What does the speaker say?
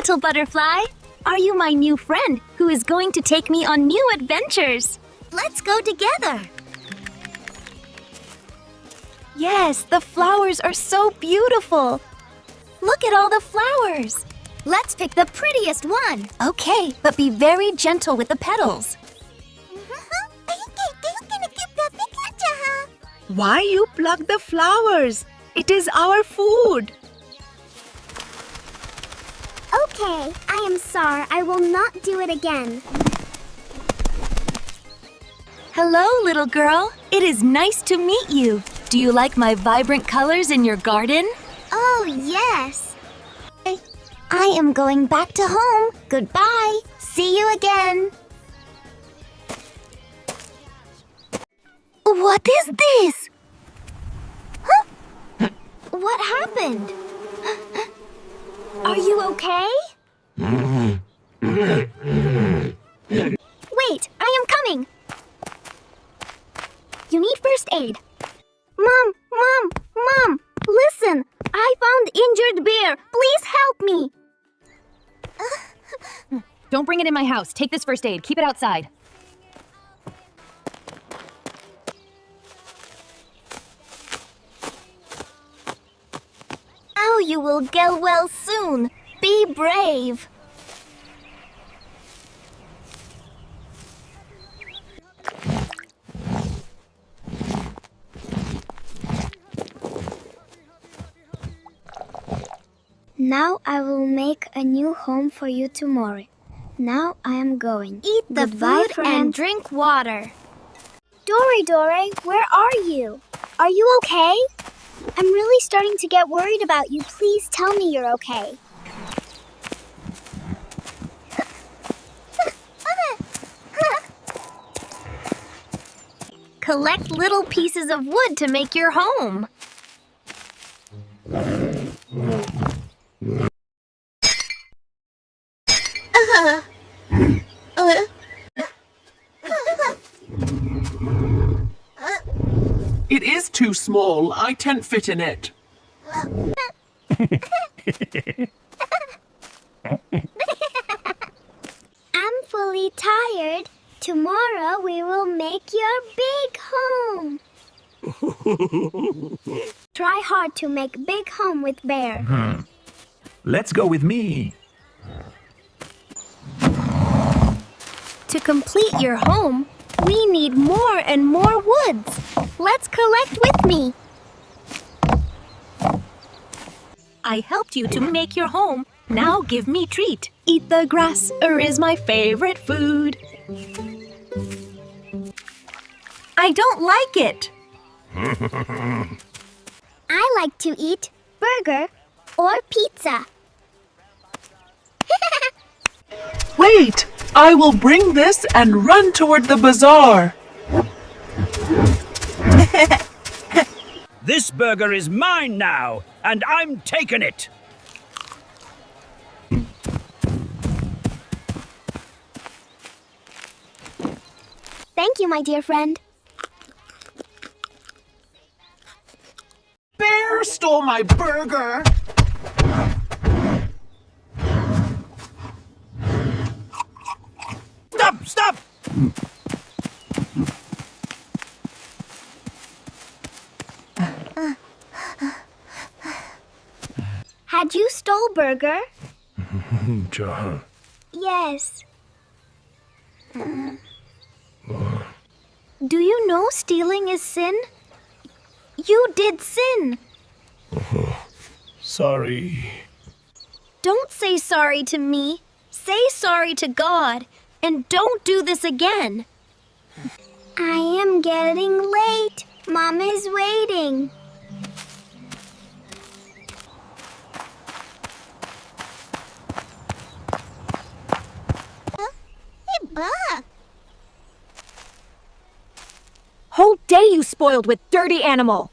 little butterfly. Are you my new friend who is going to take me on new adventures? Let's go together. Yes, the flowers are so beautiful. Look at all the flowers. Let's pick the prettiest one. Okay, but be very gentle with the petals. Why you pluck the flowers? It is our food. Okay, I am sorry. I will not do it again. Hello, little girl. It is nice to meet you. Do you like my vibrant colors in your garden? Oh, yes. I am going back to home. Goodbye. See you again. What is this? Huh? What happened? Are you okay? Wait, I am coming. You need first aid. Mom, listen. I found injured bear. Please help me. Don't bring it in my house. Take this first aid. Keep it outside. Now you will get well soon. Be brave. Now I will make a new home for you tomorrow. Now I am going. Eat the Goodbye, food friend. and drink water. Dory, where are you? Are you okay? I'm really starting to get worried about you. Please tell me you're okay. Collect little pieces of wood to make your home. It is too small. I can't fit in it. I'm fully tired. Tomorrow we will make your big home. Try hard to make big home with bear. Let's go with me. To complete your home, we need more and more woods. Let's collect with me. I helped you to make your home. Now give me treat. Eat the grass, is my favorite food. I don't like it. I like to eat burger or pizza. Wait! I will bring this and run toward the bazaar. This burger is mine now, and I'm taking it. Thank you, my dear friend. Bear stole my burger. Stop! Had you stole burger? John. Yes. Do you know stealing is sin? You did sin. Sorry. Don't say sorry to me. Say sorry to God. And don't do this again. I am getting late. Mom is waiting. Whole day you spoiled with dirty animal.